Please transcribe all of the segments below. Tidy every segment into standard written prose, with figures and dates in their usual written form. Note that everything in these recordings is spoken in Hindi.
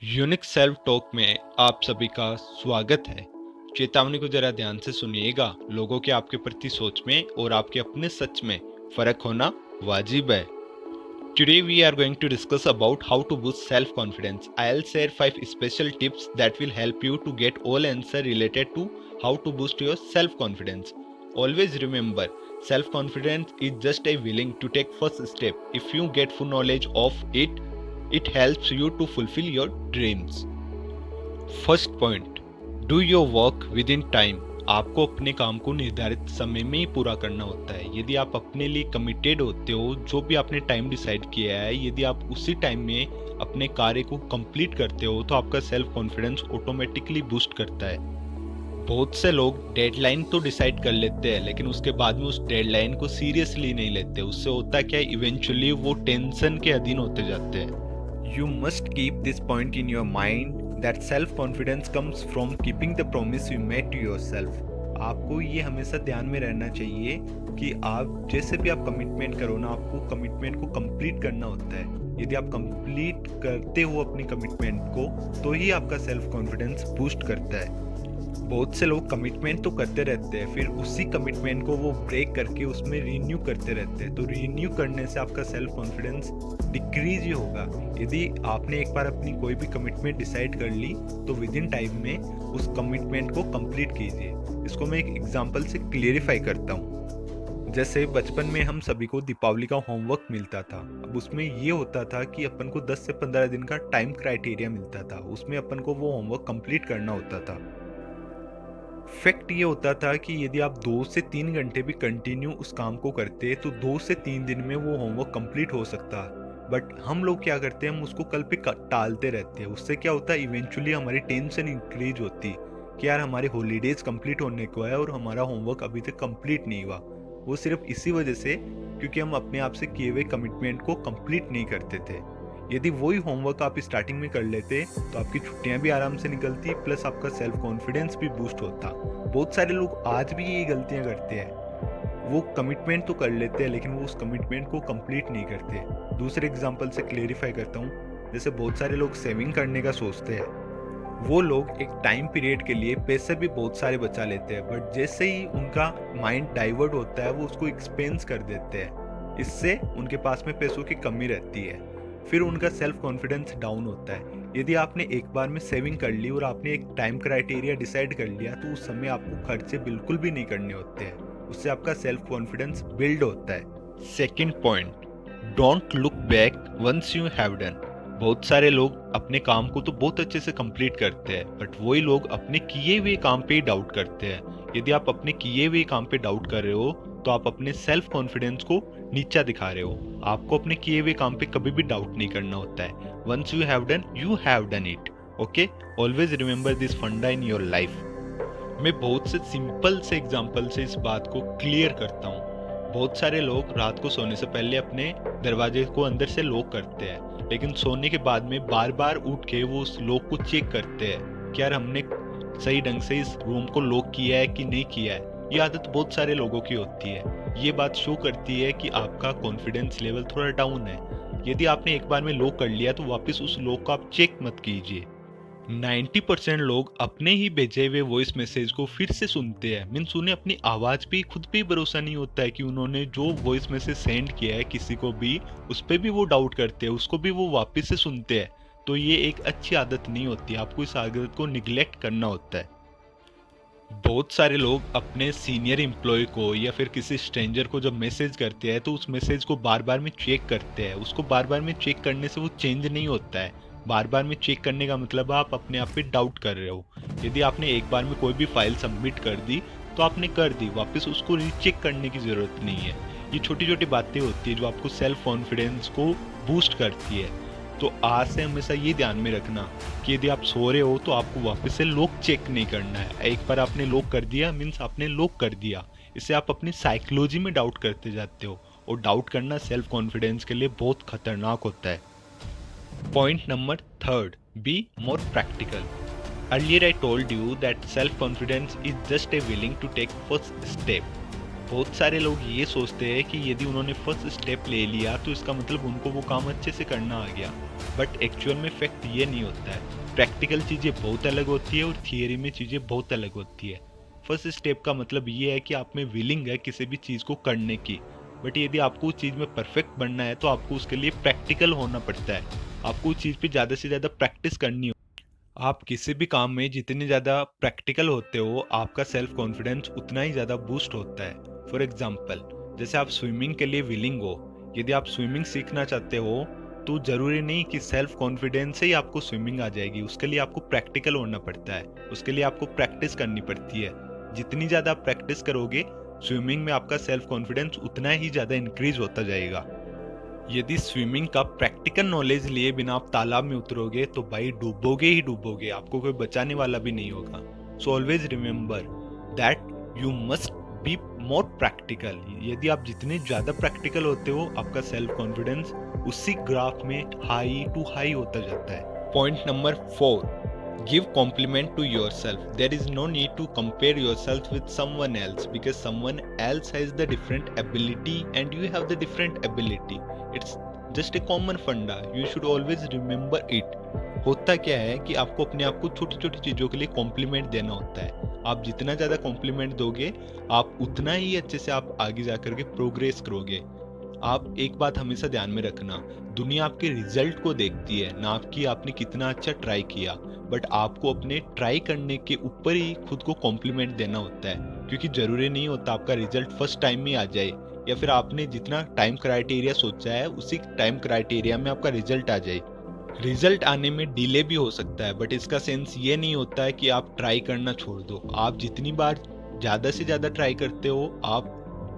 यूनिक सेल्फ टॉक में आप सभी का स्वागत है। चेतावनी को जरा ध्यान से सुनिएगा। लोगों के आपके प्रति सोच में और आपके अपने सच में फर्क होना वाजिब है। Today we are going to discuss about how to boost self confidence. I'll share 5 special tips that will help you to get all answer related to how to boost your self confidence. Always remember, self confidence is just a willing to take first step. If you get full knowledge of it, it helps you to fulfill your dreams. First point, do your work with in time. आपको अपने काम को निर्धारित समय में ही पूरा करना होता है। यदि आप अपने लिए कमिटेड होते हो, जो भी आपने टाइम डिसाइड किया है, यदि आप उसी टाइम में अपने कार्य को कंप्लीट करते हो तो आपका सेल्फ कॉन्फिडेंस ऑटोमेटिकली बूस्ट करता है। बहुत से लोग डेडलाइन तो डिसाइड कर लेते हैं, लेकिन उसके बाद में उस डेडलाइन को सीरियसली नहीं लेते। उससे होता क्या है, इवेंचुअली वो टेंशन के अधीन होते जाते हैं। You must keep this point in your mind that self-confidence comes from keeping the promise you made to yourself. आपको ये हमेशा ध्यान में रहना चाहिए कि आप जैसे भी आप कमिटमेंट करो ना, आपको कमिटमेंट को कंप्लीट करना होता है। यदि आप कंप्लीट करते हो अपनी कमिटमेंट को, तो ही आपका सेल्फ कॉन्फिडेंस बूस्ट करता है। बहुत से लोग कमिटमेंट तो करते रहते हैं, फिर उसी कमिटमेंट को वो ब्रेक करके उसमें रीन्यू करते रहते हैं। तो रीन्यू करने से आपका सेल्फ कॉन्फिडेंस डिक्रीज ही होगा। यदि आपने एक बार अपनी कोई भी कमिटमेंट डिसाइड कर ली, तो विद इन टाइम में उस कमिटमेंट को कंप्लीट कीजिए। इसको मैं एक एग्जांपल से क्लियरिफाई करता हूँ। जैसे बचपन में हम सभी को दीपावली का होमवर्क मिलता था। अब उसमें ये होता था कि अपन को 10 से 15 दिन का टाइम क्राइटेरिया मिलता था। उसमें अपन को वो होमवर्क कंप्लीट करना होता था। फैक्ट ये होता था कि यदि आप 2 से 3 घंटे भी कंटिन्यू उस काम को करते तो 2 से 3 दिन में वो होमवर्क कंप्लीट हो सकता। बट हम लोग क्या करते हैं, हम उसको कल पे टालते रहते हैं। उससे क्या होता है, इवेंचुअली हमारी टेंशन इंक्रीज होती कि यार हमारे हॉलीडेज कंप्लीट होने को है और हमारा होमवर्क अभी तक कंप्लीट नहीं हुआ। वो सिर्फ इसी वजह से क्योंकि हम अपने आप से किए हुए कमिटमेंट को कंप्लीट नहीं करते थे। यदि वही होमवर्क आप स्टार्टिंग में कर लेते तो आपकी छुट्टियां भी आराम से निकलती, प्लस आपका सेल्फ कॉन्फिडेंस भी बूस्ट होता। बहुत सारे लोग आज भी ये गलतियां करते हैं। वो कमिटमेंट तो कर लेते हैं, लेकिन वो उस कमिटमेंट को कंप्लीट नहीं करते। दूसरे एग्जांपल से क्लेरिफाई करता हूँ। जैसे बहुत सारे लोग सेविंग करने का सोचते हैं। वो लोग एक टाइम पीरियड के लिए पैसे भी बहुत सारे बचा लेते हैं, बट जैसे ही उनका माइंड डाइवर्ट होता है, वो उसको एक्सपेंस कर देते हैं। इससे उनके पास में पैसों की कमी रहती है, फिर उनका सेल्फ कॉन्फिडेंस डाउन होता है। यदि आपने एक बार में सेविंग कर ली और आपने एक टाइम क्राइटेरिया डिसाइड कर लिया, तो उस समय आपको खर्चे बिल्कुल भी नहीं करने होते हैं। उससे आपका सेल्फ कॉन्फिडेंस बिल्ड होता है। Second point, don't look back once you have done. बहुत सारे लोग अपने काम को तो बहुत अच्छे से कंप्लीट करते हैं, बट वही लोग अपने किए हुए काम पे ही डाउट करते हैं। यदि आप अपने किए हुए काम पे डाउट कर रहे हो, तो आप अपने सेल्फ कॉन्फिडेंस को नीचा दिखा रहे हो। आपको अपने किए हुए काम पे कभी भी डाउट नहीं करना होता है। Once you have done it. Okay, always remember this funda in your life. मैं बहुत से सिंपल से एग्जांपल से इस बात को क्लियर करता हूँ। बहुत सारे लोग रात को सोने से पहले अपने दरवाजे को अंदर से लॉक करते हैं, लेकिन सोने के बाद में बार बार उठ के वो उस लॉक को चेक करते हैं कि यार हमने सही ढंग से इस रूम को लॉक किया है कि नहीं किया है। ये आदत बहुत सारे लोगों की होती है। ये बात शो करती है कि आपका कॉन्फिडेंस लेवल थोड़ा डाउन है। यदि आपने एक बार में लॉक कर लिया, तो वापस उस लॉक को आप चेक मत कीजिए। 90% लोग अपने ही भेजे हुए वॉइस मैसेज को फिर से सुनते हैं। मीन्स उन्हें अपनी आवाज पे खुद पे ही भरोसा नहीं होता है कि उन्होंने जो वॉइस मैसेज सेंड किया है किसी को भी, उस पर भी वो डाउट करते हैं, उसको भी वो वापस से सुनते हैं। तो ये एक अच्छी आदत नहीं होती। आपको इस आदत को निगलेक्ट करना होता है। बहुत सारे लोग अपने सीनियर एम्प्लॉय को या फिर किसी स्ट्रेंजर को जब मैसेज करते हैं, तो उस मैसेज को बार बार में चेक करते हैं। उसको बार बार में चेक करने से वो चेंज नहीं होता है। बार बार में चेक करने का मतलब आप अपने आप पे डाउट कर रहे हो। यदि आपने एक बार में कोई भी फाइल सबमिट कर दी, तो आपने कर दी, वापस उसको रीचेक करने की जरूरत नहीं है। ये छोटी छोटी बातें होती है जो आपको सेल्फ कॉन्फिडेंस को बूस्ट करती है। तो आज से हमेशा ये ध्यान में रखना कि यदि आप सो रहे हो, तो आपको वापस से लॉक चेक नहीं करना है। एक बार आपने लॉक कर दिया मीन्स आपने लॉक कर दिया। इससे आप अपनी साइकोलॉजी में डाउट करते जाते हो, और डाउट करना सेल्फ कॉन्फिडेंस के लिए बहुत खतरनाक होता है। Point number third, be more practical. Earlier I told you that self confidence is just a willing to take first step. बहुत सारे लोग ये सोचते हैं कि यदि उन्होंने फर्स्ट स्टेप ले लिया, तो इसका मतलब उनको वो काम अच्छे से करना आ गया। बट एक्चुअल में फैक्ट ये नहीं होता है। प्रैक्टिकल चीज़ें बहुत अलग होती है और थियरी में चीज़ें बहुत अलग होती है। फर्स्ट स्टेप का मतलब ये है कि आप में विलिंग है किसी भी चीज़ को करने की, बट यदि आपको उस चीज़ में परफेक्ट बनना है तो आपको उसके लिए प्रैक्टिकल होना पड़ता है। आपको उस चीज़ पे ज़्यादा से ज़्यादा प्रैक्टिस करनी हो। आप किसी भी काम में जितने ज़्यादा प्रैक्टिकल होते हो, आपका सेल्फ कॉन्फिडेंस उतना ही ज़्यादा बूस्ट होता है। फॉर एग्जाम्पल, जैसे आप स्विमिंग के लिए विलिंग हो, यदि आप स्विमिंग सीखना चाहते हो तो ज़रूरी नहीं कि सेल्फ कॉन्फिडेंस से ही आपको स्विमिंग आ जाएगी। उसके लिए आपको प्रैक्टिकल होना पड़ता है, उसके लिए आपको प्रैक्टिस करनी पड़ती है। जितनी ज़्यादा आप प्रैक्टिस करोगे स्विमिंग में, आपका सेल्फ कॉन्फिडेंस उतना ही ज़्यादा इंक्रीज होता जाएगा। यदि स्विमिंग का प्रैक्टिकल नॉलेज लिए बिना आप तालाब में उतरोगे तो भाई डूबोगे ही डूबोगे, आपको कोई बचाने वाला भी नहीं होगा। So always remember that you must be more practical. यदि आप जितने ज़्यादा प्रैक्टिकल होते हो, आपका सेल्फ कॉन्फिडेंस उसी ग्राफ में हाई टू हाई होता जाता है। Point number 4, give compliment to yourself. There is no need to compare yourself with someone else because someone else has the different ability and you have the different ability. It's just a common funda. You should always remember it. होता क्या है कि आपको अपने आप को छोटी छोटी चीज़ों के लिए कॉम्प्लीमेंट देना होता है। आप जितना ज़्यादा कॉम्प्लीमेंट दोगे, आप उतना ही अच्छे से आप आगे जाकर के प्रोग्रेस करोगे। आप एक बात हमेशा ध्यान में रखना, दुनिया आपके रिजल्ट को देखती है, ना आपकी आपने कितना अच्छा ट्राई किया। बट आपको अपने ट्राई करने के ऊपर ही खुद को कॉम्प्लीमेंट देना होता है, क्योंकि ज़रूरी नहीं होता आपका रिजल्ट फर्स्ट टाइम में आ जाए, या फिर आपने जितना टाइम क्राइटेरिया सोचा है उसी टाइम क्राइटेरिया में आपका रिजल्ट आ जाए। रिजल्ट आने में डिले भी हो सकता है, बट इसका सेंस ये नहीं होता है कि आप ट्राई करना छोड़ दो। आप जितनी बार ज़्यादा से ज़्यादा ट्राई करते हो, आप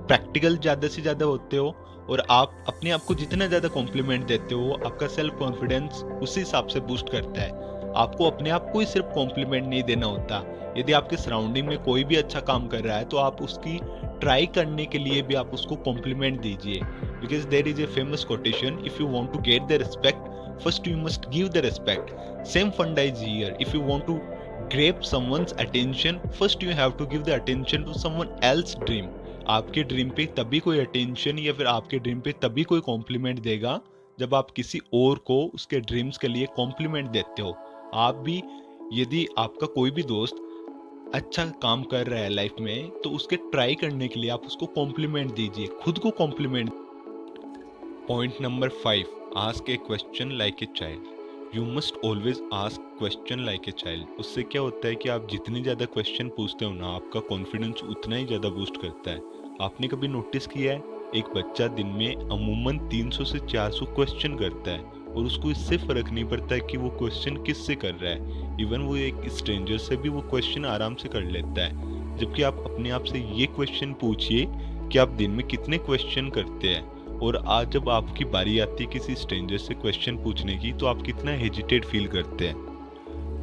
प्रैक्टिकल ज़्यादा से ज़्यादा होते हो, और आप अपने आप को जितना ज़्यादा कॉम्प्लीमेंट देते हो, आपका सेल्फ कॉन्फिडेंस उसी हिसाब से बूस्ट करता है। आपको अपने आप को ही सिर्फ कॉम्प्लीमेंट नहीं देना होता। यदि आपके सराउंडिंग में कोई भी अच्छा काम कर रहा है तो आप उसकी ट्राई करने के लिए भी आप उसको कॉम्प्लीमेंट दीजिए, because there is a famous quotation, if you want to get the respect first you must give the respect. Same funda is here. If you want to grab someone's attention, first you have to give the attention to someone else's dream. आपके ड्रीम पे तभी कोई अटेंशन या फिर आपके ड्रीम पे तभी कोई कॉम्प्लीमेंट देगा जब आप किसी और को उसके ड्रीम्स के लिए कॉम्प्लीमेंट देते हो। आप भी, यदि आपका कोई भी दोस्त अच्छा काम कर रहा है लाइफ में, तो उसके ट्राई करने के लिए आप उसको कॉम्प्लीमेंट दीजिए, खुद को compliment. Point number 5, ask a question like a child. You must always ask question like a child. उससे क्या होता है कि आप जितने ज़्यादा क्वेश्चन पूछते हो ना, आपका कॉन्फिडेंस उतना ही ज़्यादा बूस्ट करता है। आपने कभी नोटिस किया है, एक बच्चा दिन में अमूमन 300 से 400 क्वेश्चन करता है, और उसको इससे फ़र्क नहीं पड़ता है कि वो क्वेश्चन किससे कर रहा है। इवन वो एक स्ट्रेंजर से भी वो क्वेश्चन आराम से कर लेता है। जबकि आप अपने आप से ये क्वेश्चन पूछिए कि आप दिन में कितने क्वेश्चन करते हैं, और आज जब आपकी बारी आती है किसी स्ट्रेंजर से क्वेश्चन पूछने की, तो आप कितना हेजिटेट फील करते हैं।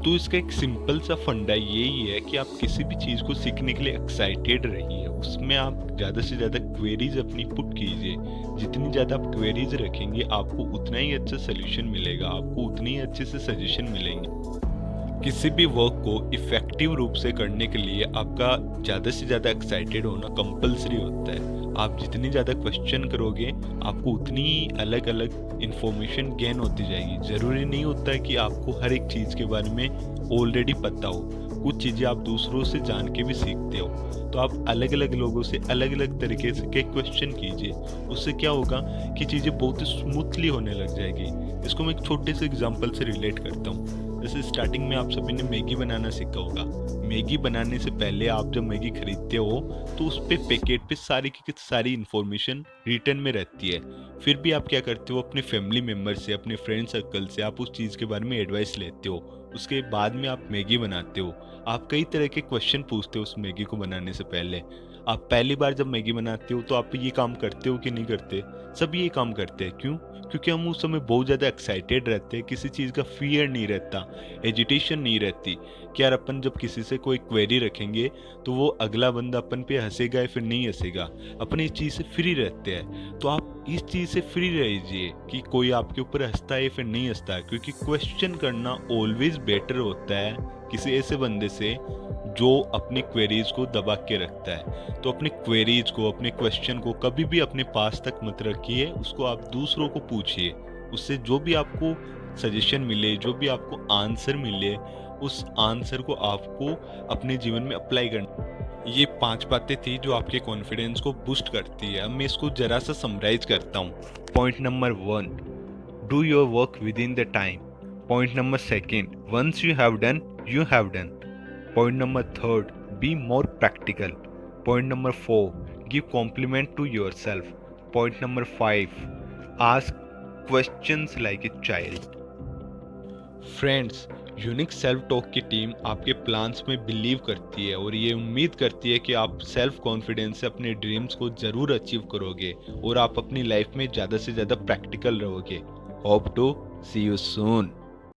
तो इसका एक सिंपल सा फंडा यही है कि आप किसी भी चीज़ को सीखने के लिए एक्साइटेड रहिए, उसमें आप ज़्यादा से ज़्यादा क्वेरीज अपनी पुट कीजिए। जितनी ज़्यादा आप क्वेरीज रखेंगे, आपको उतना ही अच्छा सोल्यूशन मिलेगा, आपको उतनी ही अच्छे से सजेशन मिलेंगे। किसी भी वर्क को इफेक्टिव रूप से करने के लिए आपका ज़्यादा से ज़्यादा एक्साइटेड होना कंपलसरी होता है। आप जितनी ज़्यादा क्वेश्चन करोगे, आपको उतनी अलग अलग इंफॉर्मेशन गेन होती जाएगी। ज़रूरी नहीं होता है कि आपको हर एक चीज़ के बारे में ऑलरेडी पता हो, कुछ चीज़ें आप दूसरों से जान के भी सीखते हो। तो आप अलग अलग लोगों से अलग अलग तरीके से के क्वेश्चन कीजिए, उससे क्या होगा कि चीज़ें बहुत ही स्मूथली होने लग जाएगी। इसको मैं एक छोटे से एग्जाम्पल से रिलेट करता हूँ। जैसे स्टार्टिंग में आप सभी ने मैगी बनाना सीखा होगा। मैगी बनाने से पहले आप जब मैगी खरीदते हो तो उस पे पैकेट पे सारी की सारी इन्फॉर्मेशन रिटर्न में रहती है। फिर भी आप क्या करते हो, अपने फैमिली मेम्बर से, अपने फ्रेंड सर्कल से आप उस चीज़ के बारे में एडवाइस लेते हो। उसके बाद में आप मैगी बनाते हो। आप कई तरह के क्वेश्चन पूछते हो उस मैगी को बनाने से पहले। आप पहली बार जब मैगी बनाते हो तो आप ये काम करते हो कि नहीं करते? सब ये काम करते हैं। क्यों? क्योंकि हम उस समय बहुत ज़्यादा एक्साइटेड रहते हैं, किसी चीज़ का फियर नहीं रहता, एजिटेशन नहीं रहती कि यार अपन जब किसी से कोई क्वेरी रखेंगे तो वो अगला बंदा अपन पे हंसेगा या फिर नहीं हंसेगा। अपन इस चीज़ से फ्री रहते हैं। तो आप इस चीज़ से फ्री रहिए कि कोई आपके ऊपर हंसता है या फिर नहीं हंसता है, क्योंकि क्वेश्चन करना ऑलवेज बेटर होता है किसी ऐसे बंदे से जो अपनी क्वेरीज को दबा के रखता है। तो अपनी क्वेरीज को, अपने क्वेश्चन को कभी भी अपने पास तक मत रखिए, उसको आप दूसरों को पूछिए। उससे जो भी आपको सजेशन मिले, जो भी आपको आंसर मिले, उस आंसर को आपको अपने जीवन में अप्लाई करना। ये 5 बातें थी जो आपके कॉन्फिडेंस को बूस्ट करती है। अब मैं इसको ज़रा सा समराइज़ करता हूँ। Point number 1, do your work within the time. Point number 2, once you have done, you have done. Point number 3, be more practical. Point number 4, give compliment to yourself. Point number 5, ask questions like a child. Friends, unique self talk की टीम आपके प्लान्स में बिलीव करती है और ये उम्मीद करती है कि आप सेल्फ कॉन्फिडेंस से अपने ड्रीम्स को ज़रूर अचीव करोगे और आप अपनी लाइफ में ज़्यादा से ज़्यादा प्रैक्टिकल रहोगे। Hope to see you soon.